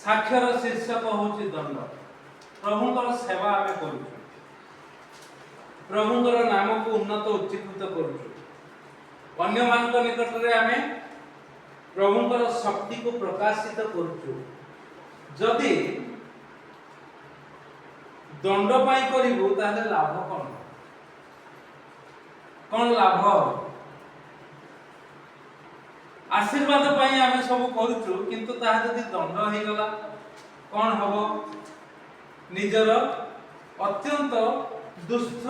साक्षर शीर्षक हूँ दंड। प्रभुंकर सेवा आम कर प्रभुंकर नाम को उन्नत उच्चीकृत कर निकट में आम प्रभुंकर शक्ति को प्रकाशित करी दंड पाई करू ताले लाभ कौन लाभ आशीर्वाद पाई आम सब करूचु किंतु ताहा जदि दंड हो गला कौन हम निजर अत्यंत दुष्ट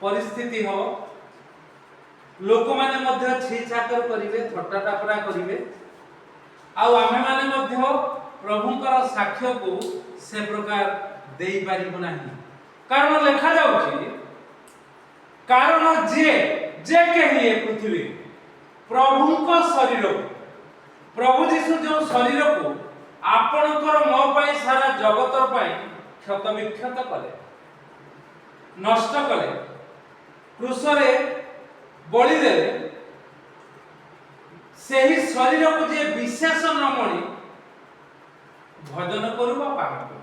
परिस्थिति हो लोक माने मध्य छीछाकर करिवे थट्टा टापरा करिवे आउ आमे माने मध्य प्रभुंकर साक्ष्य को से प्रकार देई पारिबो नाही कारण लिखा जाउछि कारण जे जे कहिए पृथ्वी प्रभुंक शरीर प्रभु जीशु जो शरीर को आपणकर मो पाई सारा जगत पाई क्षत विक्षत कले नष्ट कले क्रूसरे बलि देले सेही शरीर को जे विशेष न मणि भजन करू बा पान करू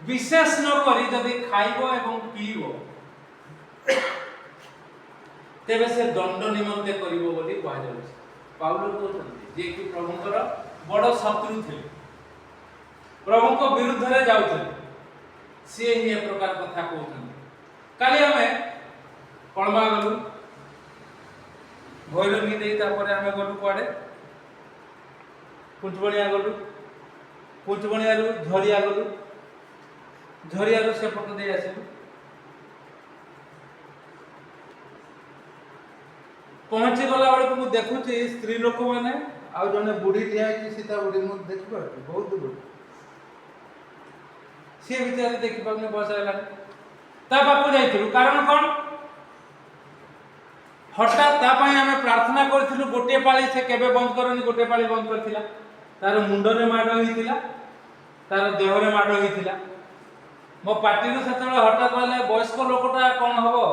विशेष न करी जदि खाइबो एवं पीबो तेबे से दंड निमंते करिवो बोली कहा जाउछि पाउल कहउछन्ति जे कि प्रभुंकर बड़ शत्रु थे प्रभु को विरुद्ध रे जाउथले से ही ए प्रकार कथा कहउछन्ति काली हमें कळमा गलु भैरंगी देई तापर हमें गलु कुआडे कुंचबणिया गलु कुंचबणिया रु झरिया गलु झरिया रु से पट दे आसिलु पहुंची गला बेले को देखुची स्त्री लोक माने आ जने बुढ़ी ठिया कि सीता बुढ़ी मु देखि पारती बहुत दूर से विचार देखि पाउने बसायला ता बापू जाइथिलु कारण कोन हठात ता पई हमें प्रार्थना करथिलु गोटे पाळी से केबे बंद करनी गोटे पाळी बंद करथिला तार मुंड रे माड होइथिला तार देह रे माड होइथिला मो पार्टी रो सेतळे हठात वाले वयस्क लोकटा कोन हबो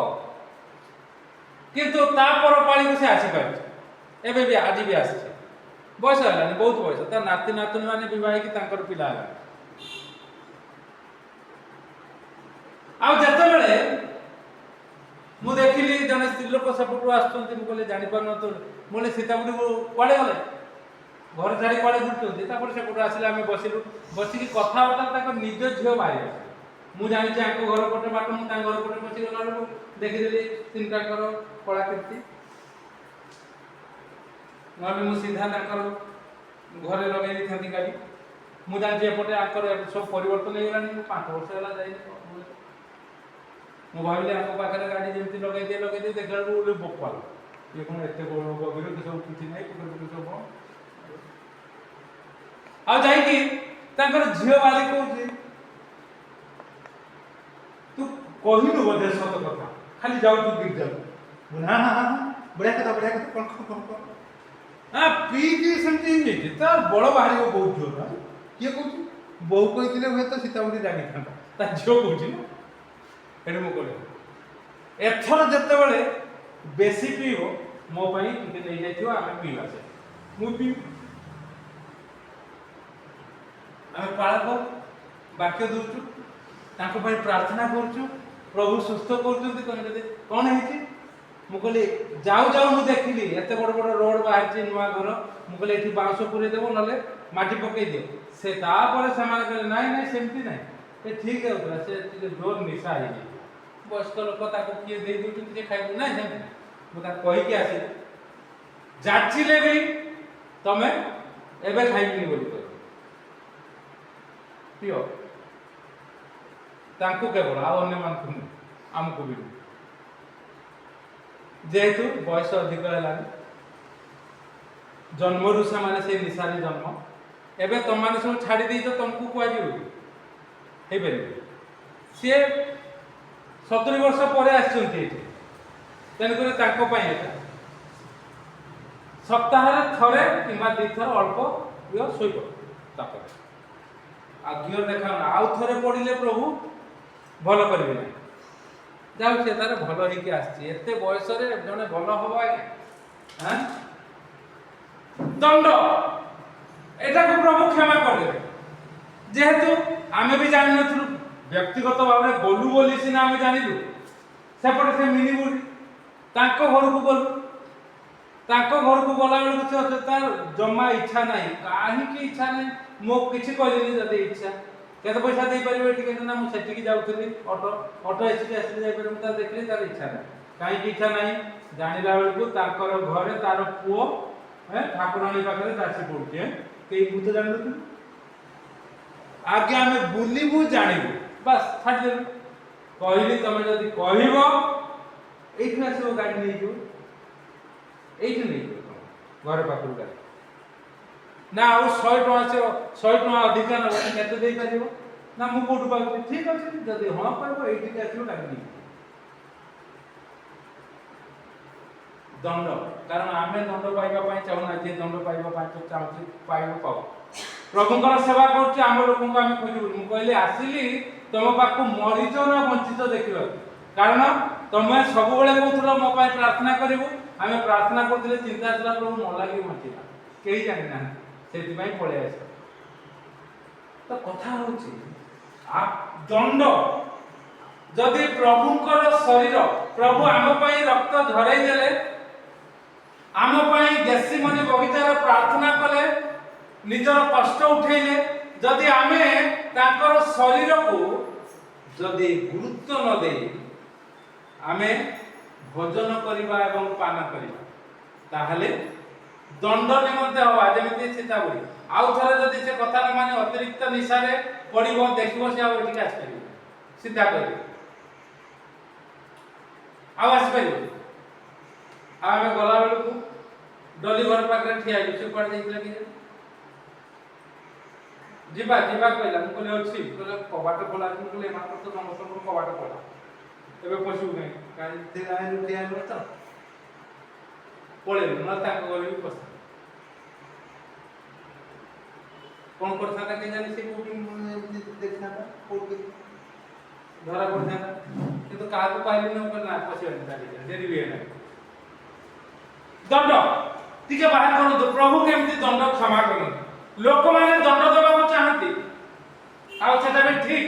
किंतु तापर पाळी को से आसी पार एबे भी आज भी आसी बयस हलानी बहुत बयस ता नाती नातुन माने विवाह की तांकर पिला हला आ जते बेले मु देखिली जने स्त्री लोक सपटु आछंती मु कहले जानि पार न तो मोले सीतापुरी को कोडे गले घर छाड़ी कोडे घुरचंती तापर सेपटु आसिला हमें बसिलु बसी की कथा बता ताको निज झियो बारी मु जानि जे आको घर पटे बाट मु ता घर पटे बसी गला देखि देली तीनटा कर कलाकृति नले मु सीधा ताकर घरे लगे दी थंती गाड़ी मु जानि जे पटे आकर सब परिवर्तन हो गलानी 5 वर्ष होला जाई मु भाबिले आको पाखरे गाड़ी जेमति लगे दे देखला बोले बकवाल ये कोन एते गभीर के सब किछि नै को सब आ जाई कि ताकर झियो वाली कहउछि तू कहिनु बदे सत कथा खाली जाऊ तू गिर जाऊ ना बढ़िया कथा कौन हां पी की समझी नहीं तार बड़ बाहरी को बहुत जोर किए कहू बहु कहिथिले हुए तो सीतापुरी रागी था ता झियो कहउछि ना एडे मो कहले एथर जते बेले बेसी पीओ मो पई टिके नै जाइथियो आमे पीवा से मु पी आमे पाळक वाक्य दूचु ताको पई प्रार्थना करचु प्रभु सुस्थ करचुंती कने कोन हेछि मु कहले जाऊ जाऊ मु देखिली एते बड़ बड़ रोड बाहर छि नुवा घर मु कहले एठी बांसो पुरे देबो नले माटी पकई दियो से ता परे समान कहले नाही नाही सेमती नाही ए ठीक है उतरा से टिके जोर निशा हे बयस्क लोक ताको किए दे दिउचुंती जे खाइबो नाही सेमती मु ता कहि के आसी जाचिले भी तमे एबे खाइबनी बोली कह पियो तांको केवल आ अन्य मान आमको भी जेहेतु बयस अधिक है जन्मरु से माने से निशारी जन्म एबे तुम माने सब छाड़ी दी तो तुमको कुआ हे बेले सी 70 वर्ष पर आछंती तेन करे तांको पई एटा सप्ताह रे थरे किबा दी थर अल्प यो सोइबो तापर आ गियर देखा आउ थरे पडिले प्रभु भलो करबे ना जाऊ से तारे भलो ही के आछि एते बयस रे जने भलो होबो आज्ञा हां दंड एटा को प्रभु क्षमा कर देबे जेहेतु आमे भी जानि नथुलु व्यक्तिगत भाव में बोलू बोली सिना आमे जानिलु सेपटे से मिनी बुढ़ी तांको घर को गलु तांको घर को गला बेलू से तार जमा इच्छा नहीं काहे की इच्छा नहीं मो किछि कहलिनी जदे इच्छा केते पैसा दे परिबे एठी ना मु सेठी की जाउथली ऑटो एसी एसी जाई परिबे ता देखली तार इच्छा नहीं काहे की इच्छा नहीं जानिला बेलू तांकर घरे तार पुओ ठाकुराणी पाखरे दासी पड़ुचे केई भूत जानिलु आगे आमे बुलिबु जानिबु बस फाट देबु कहली तमे जदी कहिबो एठी आसीबो गाड़ी नै जो एठी नै घर पाखरु गाड़ी ना और 100 टका से 100 टका अधिक न केते देई परिबो ना मु कोठु पाबो ठीक अछि जदी हां पाबो एठी आसीबो गाड़ी नै दंड कारण आमे दंड पाइबा पई चाहना जे दंड पाइबा पई चाहू पाइबो पाओ प्रभुଙ୍କର सेवा କରୁଛି ଆମ ଲୋକଙ୍କୁ ଆମେ ଖୋଜିବୁ ମୁଁ କହିଲି ଆସିଲି ତମ ପାଖକୁ ମରିଚ ନା ବଞ୍ଚିତ ଦେଖିବାକୁ କାରଣ ତମେ ସବୁବେଳେ କହୁଥିଲ ମୋ ପାଇଁ ପ୍ରାର୍ଥନା କରିବୁ ଆମେ ପ୍ରାର୍ଥନା କରୁଥିଲେ ଚିନ୍ତା ଆସିଲା ପ୍ରଭୁ ନ ଲାଗି ବଞ୍ଚିଲା କେହି ଜାଣି ନାହାନ୍ତି ସେଥିପାଇଁ ପଳେଇ ଆସିବ ତ କଥା ହଉଛି ଦଣ୍ଡ ଯଦି ପ୍ରଭୁଙ୍କର ଶରୀର ପ୍ରଭୁ ଆମ ପାଇଁ ରକ୍ତ ଝରାଇ ଦେଲେ ଆମ ପାଇଁ ଗେସିମନି ବଗିଚାରେ ପ୍ରାର୍ଥନା କଲେ निजर कष्ट उठेले जदि आमे तांकर शरीर को जदि गुरुत्व न दे आमे भोजन करिबा एवं पान करिबा ताहले दंड निमंते हवा जेमिति सीता बोली आउ थरे जदि से कथा न माने अतिरिक्त निशारे पडिबो देखिबो से आ एठी आस परिबो सीधा करि आवाज परिबो आमे गला बेलू डली घर पाखरे ठिया से पड़ जाइला कि जीवा जीवा कहला मु कहले अछि कहले कबाट खोला मु कहले मात्र तो समस्त कबाट खोला एबे पशु नै काई दे आइ लुटी आइ त पळे न ताक गली पस कोन करथा का के जानि से कोठी देखना था कोठी धरा पड़ता किंतु का को पाइली न करना पछे देरी भी है दंड टिके बाहर करो प्रभु केमती दंड क्षमा करो लोक माने दंड देबा चाहती आ सेटा भी ठीक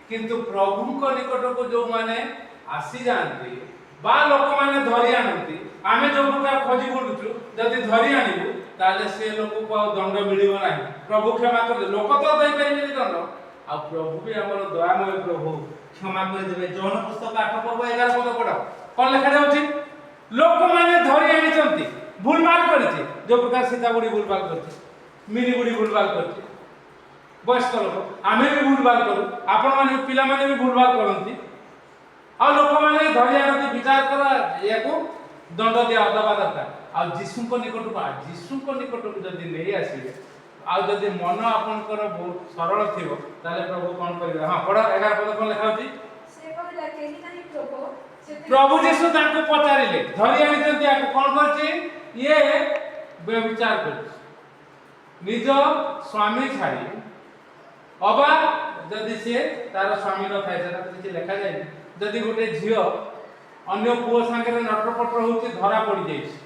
किंतु प्रभु को निकट को जो माने आसी जानती बा लोक माने धरि आनती आमे जो प्रकार खोजी बुलुछु जदी धरि आनिबु ताले से लोक को दंड मिलिबो नाही प्रभु क्षमा कर लोक तो दई परिबे दंड आ प्रभु भी हमर दयामय प्रभु क्षमा कर देबे जौन पुस्तक 8 पर्व 11 पद पढ कोन लिखा जाउची लोक माने धरि आनी चंती भूलभाल करछि जो प्रकार सीता बुढ़ी भूलभाल करछि मिनी बुढ़ी भूलभाल करछि वयस्क लोक आमे भी भूलभाल करू आपण माने पिला माने भी भूलभाल करंती आ लोक माने धरि आनती विचार करा याको दंड दिया दबा दरकार आ जीसु को निकट को जदी नै आसीबे आ जदी मन आपनकर बहुत सरल थिबो ताले प्रभु कोन करिवे हां पढ 11 पद कोन लिखा होती से कहला केहि नाही प्रभु जीसु ताको पचारिले धरि आनिचंती आको कोन करछि ये व्यभिचार करछि निज स्वामी छाड़ी अबा जदि से तार स्वामी न थाए सेटा किछि लेखा जाय जदि गोटे झियो अन्य पुओ संगे नटपट होउछि धरा पड़ी जाइछि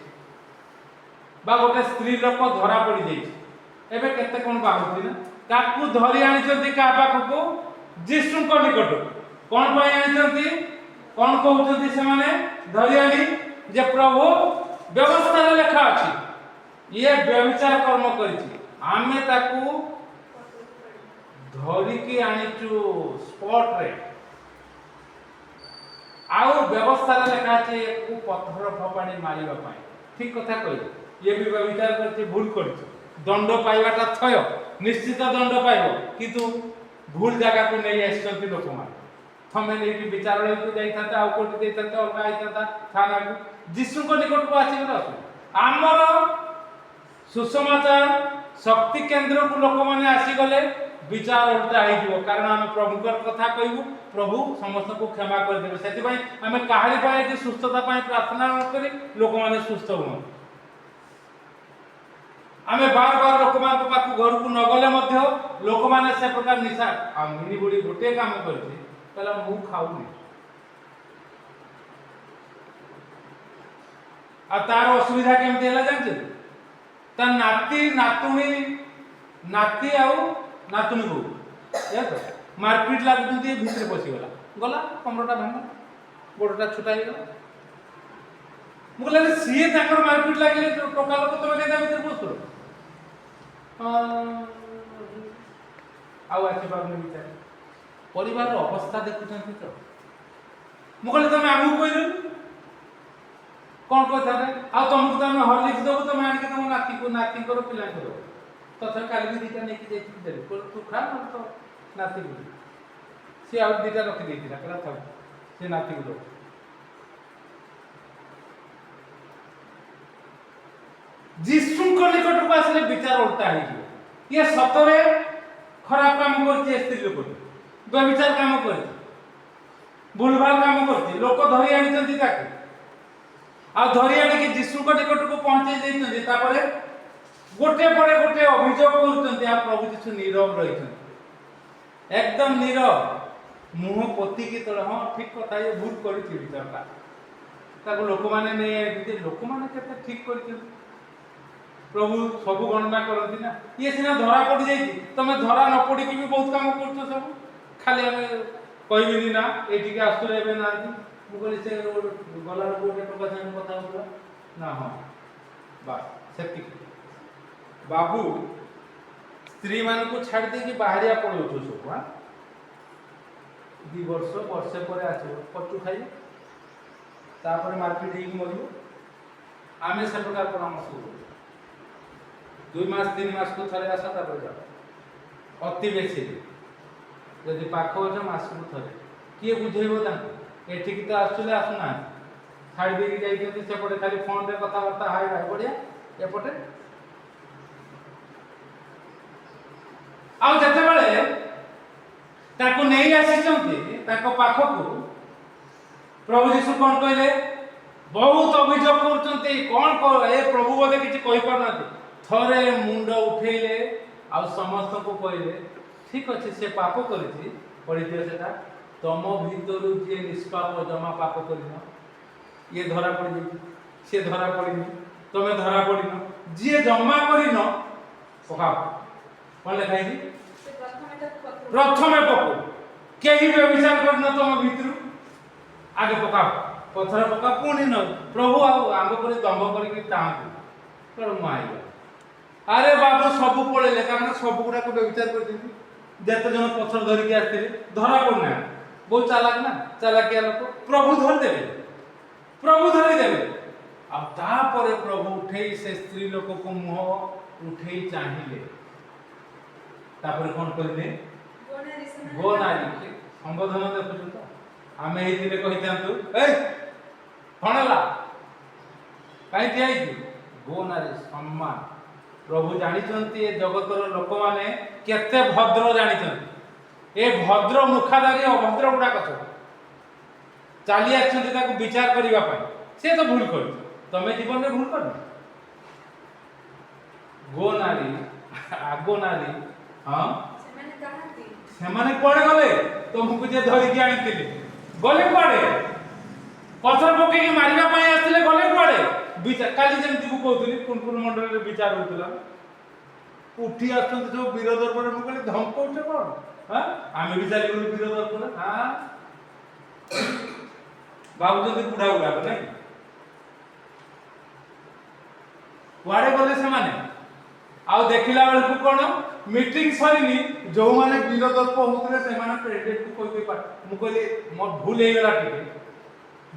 बा गोटे स्त्री लोक धरा पड़ी जाइछि एबे केते कोन बाहुछि ना काकू धरि आनिचंती का पाखको जीसु को निकट कोन पय आनिचंती कोन कहउचंती से माने धरि आनी जे प्रभु व्यवस्था रे लेखा अछि ये व्यभिचार कर्म करिछि आमे ताकू धरि की आनिचु स्पॉट रे आउ व्यवस्था रे लेखा अछि को पत्थर फपाणी मारिबा पाई ठीक कथा कहि ये भी व्यभिचार करछि भूल करछि दंड पाइबाटा थय निश्चित दंड पाइबो किंतु भूल जगह को नै आछंती लोक मान थमे नै कि विचारालय को जाई थाता आ कोठी देई थाता अलगा आई थाता थाना को जीसु को निकट को आसी रसु हमर सुसमाचार शक्ति केंद्र को लोक माने आसी गले विचार उल्टा हो जिवो कारण हम प्रभु कर कथा कहबू प्रभु समस्त को क्षमा कर देबे सेति भाई हमें काहरी पाए जे सुस्थता पाए प्रार्थना न करी लोक माने सुस्थ हो आमे बार बार लोक मान को पाकू घर को न गले मध्य लोक माने से प्रकार निशा आ मिनी बुढ़ी गोटे काम करछि कहला मु खाउनी आ तार असुविधा केमते हला जानछ ता नाती नातुणी नाती आउ नातुणी को ଏ ତ ମାରପିଟ ଲାଗୁଛନ୍ତି ଏ ଭିତରେ ପଶିଗଲା ଗଲା କମରଟା ଭାଙ୍ଗିଲା ଗୋଡ଼ଟା ଛୋଟା ହେଇଗଲା। ମୁଁ କହିଲି ସିଏ ତାଙ୍କର ମାରପିଟ ଲାଗିଲେ ଟୋକା ଲୋକ ତମେ କେତେ ଭିତରେ ପଶୁର ଆଉ ଆସିପାରୁନି ବିଚାର ପରିବାରର ଅବସ୍ଥା ଦେଖୁଛନ୍ତି ତ। ମୁଁ କହିଲି ତମେ ଆମକୁ କହିଲନି କ'ଣ କହିଥାନ୍ତେ ଆଉ ତମକୁ ତ ଆମେ ହରଲିକ୍ସ ଦେବୁ ତମେ ଆଣିକି ତମ ନାତିଙ୍କର ପିଲାଙ୍କୁ ଦେବ। ତଥାପି କାଲି ବି ଦୁଇଟା ନେଇକି ଯାଇଥିଲି ଦେଲି କହିଲି ତୁ ଖା ନହେଲେ ତ ନାତିକୁ ଦେବୁ। ସିଏ ଆଉ ଦୁଇଟା ରଖିଦେଇଥିଲା କହିଲା ଥାଉ ସେ ନାତିକୁ ଦେବ। ଯୀଶୁଙ୍କ ନିକଟକୁ ଆସିଲେ ବିଚାର ଓଲଟା ହେଇଯିବ। ଇଏ ସତରେ ଖରାପ କାମ କରିଛି ସ୍ତ୍ରୀ ଲୋକଟି ବ୍ୟଭିଚାର କାମ କରିଛି ଭୁଲଭାଲ କାମ କରିଛି ଲୋକ ଧରି ଆଣିଛନ୍ତି ତାକୁ ଆଉ ଧରି ଆଣିକି ଯୀଶୁଙ୍କ ନିକଟକୁ ପହଞ୍ଚେଇ ଦେଇଛନ୍ତି। ତାପରେ ଗୋଟେ ପରେ ଗୋଟେ ଅଭିଯୋଗ କରୁଛନ୍ତି ଆଉ ପ୍ରଭୁ ଯୀଶୁ ନୀରବ ରହିଛନ୍ତି ଏକଦମ ନୀରବ ମୁହଁ ପୋତିକି ତଳେ ହଁ ଠିକ କଥା ଇଏ ଭୁଲ କରିଛି ବିଚାରଟା ତାକୁ ଲୋକମାନେ ନେଇ ଆଣିଛନ୍ତି। ଲୋକମାନେ କେତେ ଠିକ କରିଛନ୍ତି ପ୍ରଭୁ ସବୁ ଗଣନା କରନ୍ତି ନା। ଇଏ ସିନା ଧରା ପଡ଼ିଯାଇଛି ତମେ ଧରା ନ ପଡ଼ିକି ବି ବହୁତ କାମ କରୁଛ ସବୁ ଖାଲି ଆମେ କହିବିନି ନା ଏଇଠିକି ଆସୁଥିଲେ ଏବେ ନାହାନ୍ତି। ମୁଁ କହିଲି ସେ ଗଲାବେଳକୁ ଗୋଟେ ଟଙ୍କା ସାଙ୍ଗେ କଥା ହେଉଥିଲା ନା ହଁ ବାସ୍ ସେତିକି ବାବୁ ସ୍ତ୍ରୀମାନଙ୍କୁ ଛାଡ଼ି ଦେଇକି ବାହାରିଆ ପଳାଉଛୁ ସବୁ। 2 ବର୍ଷ ବର୍ଷେ ପରେ ଆସିବ ପଚୁ ଖାଇବ ତାପରେ ମାରପିଟ ହେଇକି ମରିବ। ଆମେ ସେ ପ୍ରକାର ପରାମର୍ଶ କରୁ 2 ମାସ 3 ମାସକୁ ଥରେ ଆସ ତାପରେ ଯାଅ ଅତି ବେଶୀ ଯଦି ପାଖ ଅଛ ମାସକୁ ଥରେ କିଏ ବୁଝେଇବ ତାଙ୍କୁ ଏଠିକି ତ ଆସୁଥିଲେ ଆସୁନାହାନ୍ତି ଛାଡ଼ି ଦେଇକି ଯାଇଛନ୍ତି ସେପଟେ ଖାଲି ଫୋନରେ କଥାବାର୍ତ୍ତା ହାଇ ଭାଇ ବଢ଼ିଆ ଏପଟେ ଆଉ ଯେତେବେଳେ ତାକୁ ନେଇ ଆସିଛନ୍ତି ତାଙ୍କ ପାଖକୁ ପ୍ରଭୁ ଯୀଶୁ କ'ଣ କହିଲେ ବହୁତ ଅଭିଯୋଗ କରୁଛନ୍ତି କ'ଣ ଏ ପ୍ରଭୁ ବୋଧେ କିଛି କହିପାରୁନାହାନ୍ତି। ଥରେ ମୁଣ୍ଡ ଉଠେଇଲେ ଆଉ ସମସ୍ତଙ୍କୁ କହିଲେ ଠିକ ଅଛି ସେ ପାପ କରିଛି ପଢ଼ିଥିବେ ସେଟା ତମ ଭିତରୁ ଯିଏ ନିଷ୍ପାପ ଜମା ପାପ କରିନ ଇଏ ଧରା ପଡ଼ିଯାଇଛି ସିଏ ଧରା ପଡ଼ିନି ତମେ ଧରା ପଡ଼ିନ ଯିଏ ଜମା କରିନ ପକାଅ କ'ଣ ଲେଖା ହେଇଛି ପ୍ରଥମେ ପକାଉ କେହି ବ୍ୟଭିଚାର କରିନ ତମ ଭିତରୁ ଆଗେ ପକାଅ ପଥର ପକାଅ ପୁଣି ନ ପ୍ରଭୁ ଆଉ ଆଗ କରି ଦମ୍ଭ କରିକି ଟାଣନ୍ତୁ କ'ଣ ମୁଁ ଆଇଲା ଆରେ ବାବୁ ସବୁ ପଳେଇଲେ କାରଣ ସବୁ ଗୁଡ଼ାକ ବ୍ୟଭିଚାର କରିଛନ୍ତି। ଯେତେ ଜଣ ପଥର ଧରିକି ଆସିଥିଲେ ଧରା ପଡ଼ୁନାହାନ୍ତି ବହୁତ ଚାଲାକ ନା ଚାଲାକିଆ ଲୋକ ପ୍ରଭୁ ଧରିଦେବେ ପ୍ରଭୁ ଧରିଦେବେ ଆଉ ତାପରେ ପ୍ରଭୁ ଉଠେଇ ସେ ସ୍ତ୍ରୀ ଲୋକକୁ ମୁହଁ ଉଠେଇ ଚାହିଁଲେ ତାପରେ କ'ଣ କହିଲେ ଗୋ ନାରୀ ସମ୍ବୋଧନ ଦେଖୁଛୁ ତ ଆମେ ହେଇଥିଲେ କହିଥାନ୍ତୁ ଏଇ କ'ଣ ହେଲା କାହିଁ ଠିଆ ହେଇଛୁ ଗୋ ନାରୀ ସମ୍ମାନ ପ୍ରଭୁ ଜାଣିଛନ୍ତି ଏ ଜଗତର ଲୋକମାନେ କେତେ ଭଦ୍ର ଜାଣିଛନ୍ତି ଏ ଭଦ୍ର ମୁଖାଧାରୀ ଅଭଦ୍ର ଗୁଡ଼ାକ ସବୁ ଚାଲି ଆସିଛନ୍ତି ତାକୁ ବିଚାର କରିବା ପାଇଁ ସେ ତ ଭୁଲ କରିଛି ତମେ ଜୀବନରେ ଭୁଲ କରିବ ଗୋ ନାରୀ ଆଗ ନାରୀ ହଁ ସେମାନେ କୁଆଡ଼େ ଗଲେ ତମକୁ ଯେ ଧରିକି ଆଣିଥିଲେ ଗଲେ କୁଆଡ଼େ ପଥର ପକେଇକି ମାରିବା ପାଇଁ ଆସିଥିଲେ ଗଲେ କୁଆଡ଼େ ବିଚାର କାଲି ଯେମିତି ମୁଁ କହୁଥିଲି କୁନପୁର ମଣ୍ଡଳରେ ବିଚାର ହେଉଥିଲା ଉଠି ଆସୁଛନ୍ତି ସବୁ ବୀର ଦର୍ପରେ ମୁଁ କହିଲି ଧମକଉଛ କ'ଣ ଆମେ ବି ଚାଲିଗଲୁ ବୀର ଦର୍ପରେ ଭାବୁଛନ୍ତି ବୁଢ଼ା ଗୁଡ଼ାକ ନାଇଁ କୁଆଡ଼େ ଗଲେ ସେମାନେ ଆଉ ଦେଖିଲା ବେଳକୁ କ'ଣ ମିଟିଂ ସରିନି ଯେଉଁମାନେ ବୀର ଦର୍ପ ହଉଥିଲେ ସେମାନେ ପ୍ରେସିଡେଣ୍ଟକୁ ମୁଁ କହିଲି ମୋ ଭୁଲ ହେଇଗଲା ଟିକେ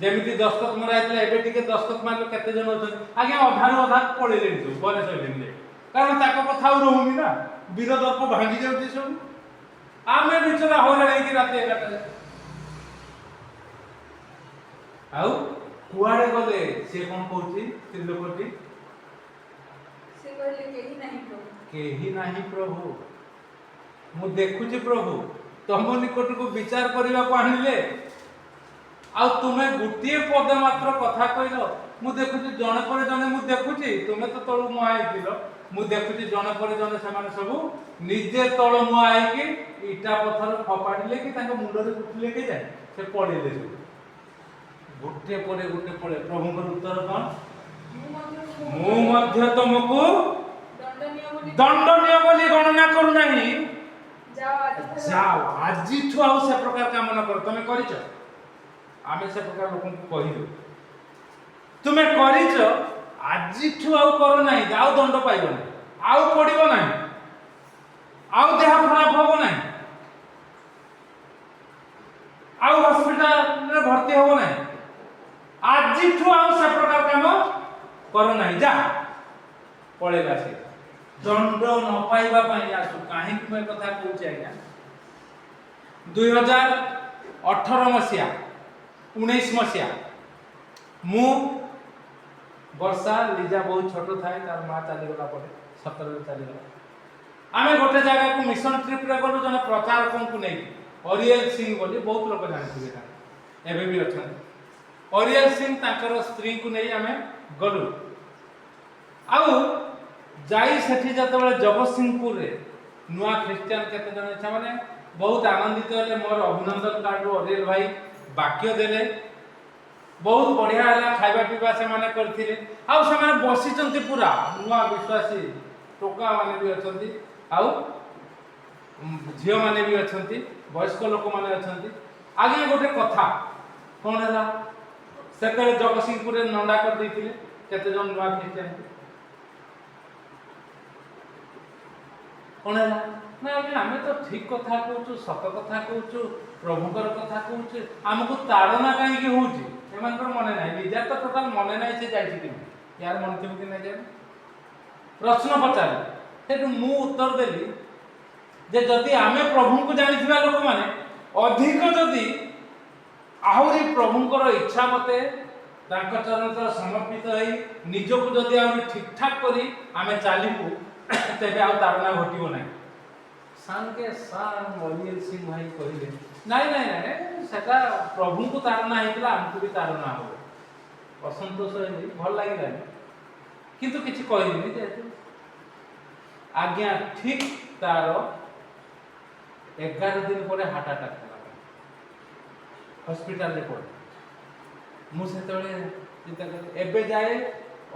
ଯେମିତି ଦସ୍ତଖତ ମରା ହେଇଥିଲା ଏବେ ଟିକେ ଦସ୍ତଖତ ମାରିଲେ କେତେ ଜଣ ଅଛନ୍ତି ଆଜ୍ଞା ଅଧାରୁ ଅଧା ପଳେଇଲେଣି ସବୁ ପରେ ସରିଲେଣି କାରଣ ତାଙ୍କ କଥା ଆଉ ରହୁନି ନା ବୀର ଦର୍ପ ଭାଙ୍ଗି ଯାଉଛି ସବୁ ଆମେ ବିଚରା ହଇରାଣ ହେଇକି ରାତି 11ଟାରେ ଆଉ କୁଆଡ଼େ ଗଲେ ସେ କ'ଣ କହୁଛି ସ୍ତ୍ରୀ ଲୋକଟି କେହି ନାହିଁ ପ୍ରଭୁ ମୁଁ ଦେଖୁଛି ପ୍ରଭୁ ତମ ନିକଟକୁ ବିଚାର କରିବାକୁ ଆଣିଲେ ଆଉ ତୁମେ ଗୋଟିଏ ପଦ ମାତ୍ର କଥା କହିଲ ମୁଁ ଦେଖୁଛି ଜଣେ ପରେ ଜଣେ ମୁଁ ଦେଖୁଛି ତୁମେ ତ ତଳୁ ମୁହାଁ ହେଇଥିଲ ମୁଁ ଦେଖୁଛି ଜଣେ ପରେ ଜଣେ ସେମାନେ ସବୁ ନିଜେ ତଳ ମୁହାଁ ହେଇକି ଇଟା ପଥର ଫୋପାଡ଼ିଲେ କି ତାଙ୍କ ମୁଣ୍ଡରେ ଉଠିଲେ କି ଯାଏ ସେ ପଡ଼ିଲେ ସବୁ ଗୋଟେ ପରେ ଗୋଟେ ପଡ଼େ ପ୍ରଭୁଙ୍କର ଉତ୍ତର କ'ଣ ମୁଁ ମଧ୍ୟ ତମକୁ ଦଣ୍ଡନୀୟ ବୋଲି ଗଣନା କରୁନାହିଁ ଯାଅ ଆଜିଠୁ ଆଉ ସେ ପ୍ରକାର କାମ ନ କର। ତମେ କରିଛ, ଆମେ ସେ ପ୍ରକାର ଲୋକଙ୍କୁ କହିଲୁ ତୁମେ କରିଛ, ଆଜିଠୁ ଆଉ କର ନାହିଁ, ଆଉ ଦଣ୍ଡ ପାଇବ ନାହିଁ, ଆଉ ପଡ଼ିବ ନାହିଁ, ଆଉ ଦେହ ଖରାପ ହବ ନାହିଁ, ଆଉ ହସ୍ପିଟାଲରେ ଭର୍ତ୍ତି ହବ ନାହିଁ, ଆଜିଠୁ ଆଉ ସେ ପ୍ରକାର କାମ କର ନାହିଁ, ଯା ପଳେଇଲା ସେ। ଦଣ୍ଡ ନ ପାଇବା ପାଇଁ ଆସୁ। କାହିଁକି ମୁଁ ଏ କଥା କହୁଛି ଆଜ୍ଞା, 2018 ମସିହା 19 ମସିହା ମୁଁ ବର୍ଷା ଲିଜା ବହୁତ ଛୋଟ ଥାଏ, ତାର ମା ଚାଲିଗଲା ପରେ 17ରେ ଚାଲିଗଲା। ଆମେ ଗୋଟେ ଜାଗାକୁ ମିଶନ ଟ୍ରିପ୍ରେ ଗଲୁ, ଜଣେ ପ୍ରଚାରକଙ୍କୁ ନେଇକି, ଅରିଏଲ ସିଂ ବୋଲି, ବହୁତ ଲୋକ ଜାଣିଥିବେ ତାଙ୍କୁ, ଏବେ ବି ଅଛନ୍ତି। ଅରିଏଲ ସିଂ ତାଙ୍କର ସ୍ତ୍ରୀଙ୍କୁ ନେଇ ଆମେ ଗଲୁ। ଆଉ ଯାଇ ସେଠି ଯେତେବେଳେ ଜଗତସିଂହପୁରରେ ନୂଆ ଖ୍ରୀଷ୍ଟିଆନ କେତେ ଜଣ ସେମାନେ ବହୁତ ଆନନ୍ଦିତ ହେଲେ। ମୋର ଅଭିନନ୍ଦନ କାର୍ଡରୁ ଅରିଏଲ ଭାଇ ବାକ୍ୟ ଦେଲେ, ବହୁତ ବଢିଆ ହେଲା। ଖାଇବା ପିଇବା ସେମାନେ କରିଥିଲେ, ଆଉ ସେମାନେ ବସିଛନ୍ତି ପୁରା ନୂଆ ବିଶ୍ୱାସୀ ଟୋକା ମାନେ ବି ଅଛନ୍ତି, ଆଉ ଝିଅମାନେ ବି ଅଛନ୍ତି, ବୟସ୍କ ଲୋକମାନେ ଅଛନ୍ତି। ଆଜ୍ଞା ଗୋଟେ କଥା କ'ଣ ହେଲା, ସେତେବେଳେ ଜଗତସିଂହପୁରରେ ନଣ୍ଡା କରିଦେଇଥିଲେ କେତେ ଜଣ ନୂଆ ଖ୍ରୀଷ୍ଟିଆନଙ୍କୁ। କ'ଣ ହେଲା ନା, ଆଜ୍ଞା ଆମେ ତ ଠିକ କଥା କହୁଛୁ, ସତ କଥା କହୁଛୁ, ପ୍ରଭୁଙ୍କର କଥା କହୁଛୁ, ଆମକୁ ତାଡ଼ନା କାହିଁକି ହଉଛି? ଏମାନଙ୍କର ମନେ ନାହିଁ, ଲିଜା ତ ଟୋଟାଲ ମନେ ନାହିଁ ସେ ଯାଇଛି କେମିତି, ୟାର ମନେ ଥିବ କି ନାହିଁ? ପ୍ରଶ୍ନ ପଚାରିଲେ, ସେଠୁ ମୁଁ ଉତ୍ତର ଦେଲି ଯେ ଯଦି ଆମେ ପ୍ରଭୁଙ୍କୁ ଜାଣିଥିବା ଲୋକମାନେ ଅଧିକ ଯଦି ଆହୁରି ପ୍ରଭୁଙ୍କର ଇଚ୍ଛା ମତେ ତାଙ୍କ ଚରଣରେ ସମର୍ପିତ ହେଇ ନିଜକୁ ଯଦି ଆହୁରି ଠିକଠାକ କରି ଆମେ ଚାଲିବୁ, ତେବେ ଆଉ ତାଡ଼ନା ଘଟିବ ନାହିଁ। ସାଙ୍ଗେ ସାଙ୍ଗ ଅରିଏଲ ସିଂ ଭାଇ କହିଲେ, ନାଇଁ ନାଇଁ ନାଇଁ, ସେଟା ପ୍ରଭୁଙ୍କୁ ତାଡ଼ନା ହେଇଥିଲା, ଆମକୁ ବି ତାଡ଼ନା ହବ। ଅସନ୍ତୋଷ ହେଲି, ଭଲ ଲାଗିଲାନି, କିନ୍ତୁ କିଛି କହିଲିନି। ଯେହେତୁ ଆଜ୍ଞା ଠିକ ତାର 11 ଦିନ ପରେ ହାର୍ଟ ଆଟାକ୍ ହେଲା, ହସ୍ପିଟାଲରେ ପଡେ। ମୁଁ ସେତେବେଳେ ଚିନ୍ତା କଲି, ଏବେ ଯାଏ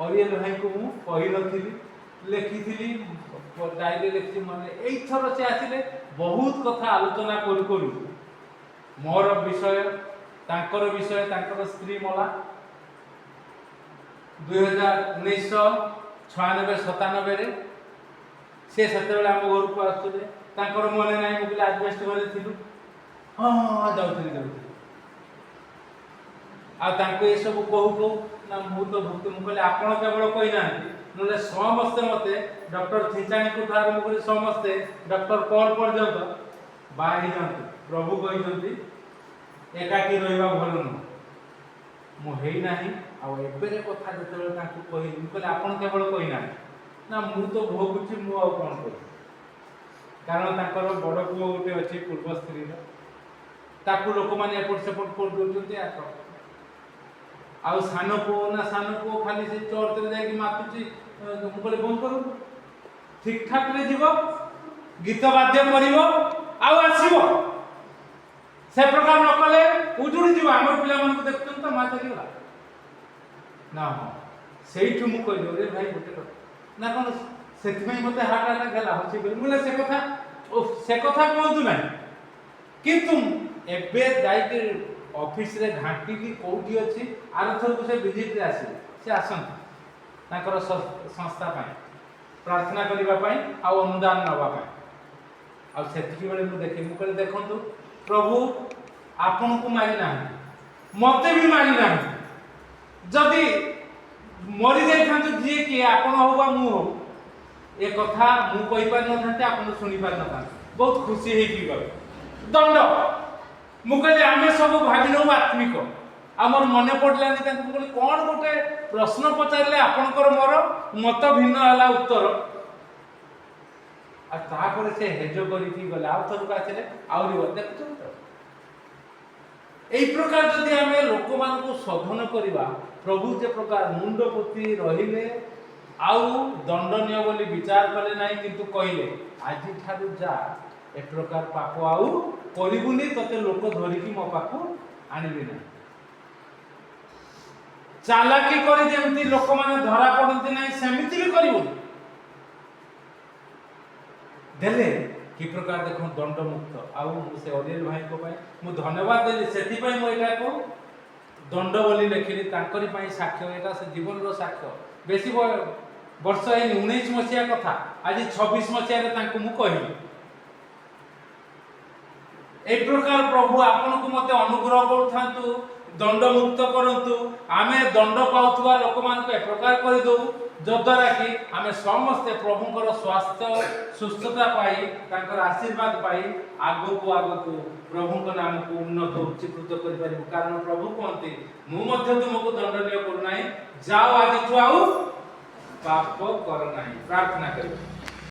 ଅରିଏଲ ଭାଇଙ୍କୁ ମୁଁ କହିନଥିଲି, ଲେଖିଥିଲି, ଡାଇରୀ ଲେଖିଛି। ମାନେ ଏଇଥର ସେ ଆସିଲେ ବହୁତ କଥା ଆଲୋଚନା କରୁ କରୁ ମୋର ବିଷୟ, ତାଙ୍କର ବିଷୟ, ତାଙ୍କର ସ୍ତ୍ରୀ ମଲା 1996-97ରେ। ସେ ସେତେବେଳେ ଆମ ଘରକୁ ଆସୁଥିଲେ, ତାଙ୍କର ମନେ ନାହିଁ, ମୁଁ କହିଲି ଆଜବେଷ୍ଟ ଘରେ ଥିଲୁ, ହଁ ହଁ ଯାଉଥିଲି। ଆଉ ତାଙ୍କୁ ଏସବୁ କହୁ କହୁ ନା ମୁଁ ତ ଭକ୍ତ, ମୁଁ କହିଲି ଆପଣ କେବଳ କହିନାହାନ୍ତି, ନହେଲେ ସମସ୍ତେ ମତେ ଡକ୍ଟର ଥିଚାଣୀକୁ ଆରମ୍ଭ କରି ସମସ୍ତେ ଡକ୍ଟର ପଲ ପର୍ଯ୍ୟନ୍ତ ବାହା ହେଇଯାଆନ୍ତୁ। ପ୍ରଭୁ କହିଛନ୍ତି ଏକାକୀ ରହିବା ଭଲ ନୁହଁ। ମୁଁ ହେଇନାହିଁ। ଆଉ ଏବେର କଥା ଯେତେବେଳେ ତାଙ୍କୁ କହିଲି, ମୁଁ କହିଲି ଆପଣ କେବଳ କହିନାହାନ୍ତି ନା, ମୁଁ ତ ଭୋଗୁଛି, ମୁଁ ଆଉ କ'ଣ କରିବି? କାରଣ ତାଙ୍କର ବଡ଼ ପୁଅ ଗୋଟେ ଅଛି ପୂର୍ବ ସ୍ତ୍ରୀର, ତାକୁ ଲୋକମାନେ ଏପଟ ସେପଟ କରିଦେଉଛନ୍ତି। ଆଉ ସାନ ପୁଅ ଖାଲି ସେ ଚର୍ଚ୍ଚରେ ଯାଇକି ମାତୁଛି। ମୁଁ କହିଲି ବନ୍ଦ କରୁ, ଠିକଠାକରେ ଯିବ, ଗୀତ ବାଦ୍ୟ କରିବ, ଆଉ ଆସିବ। ସେ ପ୍ରକାର ନ କଲେ ଉଜୁଡ଼ି ଯିବ। ଆମର ପିଲାମାନଙ୍କୁ ଦେଖୁଛନ୍ତି ତ, ମା ଚାଲିଗଲା ନା। ହଁ, ସେଇଠୁ ମୁଁ କହିଲି, ରେ ଭାଇ ଗୋଟେ କଥା ନା, କ'ଣ ସେଥିପାଇଁ ମୋତେ ହାର୍ଟ ଆଟାକ୍ ହେଲା ହଉଛି ବୋଲି? ମୁଁ ସେ କଥା କୁହନ୍ତୁ ନାହିଁ, କିନ୍ତୁ ଏବେ ଯାଇକି ଅଫିସରେ ଘାଣ୍ଟିକି କୋଉଠି ଅଛି, ଆରଥରକୁ ସେ ଭିଜିଟରେ ଆସିବେ, ସେ ଆସନ୍ତି ତାଙ୍କର ସଂସ୍ଥା ପାଇଁ ପ୍ରାର୍ଥନା କରିବା ପାଇଁ ଆଉ ଅନୁଦାନ ନେବା ପାଇଁ। ଆଉ ସେତିକି ବେଳେ ମୁଁ ଦେଖେ, ମୁଁ କହିଲି ଦେଖନ୍ତୁ, ପ୍ରଭୁ ଆପଣଙ୍କୁ ମାରିନାହାନ୍ତି, ମତେ ବି ମାରିନାହାନ୍ତି। ଯଦି ମରି ଯାଇଥାନ୍ତୁ ଯିଏ କିଏ, ଆପଣ ହଉ ବା ମୁଁ ହଉ, ଏ କଥା ମୁଁ କହିପାରିନଥାନ୍ତି, ଆପଣ ଶୁଣିପାରିନଥାନ୍ତି, ବହୁତ ଖୁସି ହେଇକି ଗଲେ। ଦଣ୍ଡ, ମୁଁ କହିଲି ଆମେ ସବୁ ଭାବି ନେଉ ଆତ୍ମିକ। ଆମର ମନେ ପଡ଼ିଲାନି ତାଙ୍କୁ। ମୁଁ କହିଲି କ'ଣ ଗୋଟେ ପ୍ରଶ୍ନ ପଚାରିଲେ ଆପଣଙ୍କର ମୋର ମତ ଭିନ୍ନ ହେଲା ଉତ୍ତର। ଆଉ ତାପରେ ସେ ହେଜ କରିକି ଗଲେ। ଆଉ ଥରକୁ ଆସିଲେ ଆହୁରି ଦେଖୁଛନ୍ତି ତ, এই প্রকার যদি আমি লোকମାନଙ୍କୁ শোধন করিবা, প্রভু যে প্রকার মুন্ড পୋତି রহিলে ଆଉ ଦଣ୍ଡନୀୟ ବୋଲି ବିଚାର କଲେ ନାହିଁ, କିନ୍ତୁ କହିଲେ ଆଜିଠାରୁ ଯା, ଏ ପ୍ରକାର ପାପ ଆଉ କରିବୁନି, ତତେ ଲୋକ ଧରିକି ମୋ ପାଖକୁ ଆଣିବି ନାହିଁ। ଚାଲାକି କରି ଯେମିତି ଲୋକମାନେ ଧରା ପଡ଼ନ୍ତି ନାହିଁ, ସେମିତି ବି କରିବୁନି। ଦେଲେ कि प्रकार देखो दंड मुक्त आउ से अनिल भाई को भाई मु धन्यवाद देली सेति भाई मु एटा को दंड बोली लिखिली तांकरी भाई साक्ष्य एटा से जीवन रो साक्ष्य बेसी वर्ष है 19 मसिया कथा आज 26 मसिया रे तांको मु कहिली ए प्रकार प्रभु आपन को मते अनुग्रह करथांतु दंड मुक्त करंतु आमे दंड पाउथवा लोक मान को ए प्रकार कर दउ जद्वारा कि आमे समस्त प्रभुଙ୍କର स्वास्थ्य सुस्थता पाई तांकर आशीर्वाद पाई आगो को प्रभुଙ୍କ नाम को उन्नत उच्चीकृत करि पारिबु कारण प्रभु कहते मु मध्य तुमको दंडनीय करू नाही जाओ आज तू आउ पाप कर नाही प्रार्थना करिबु।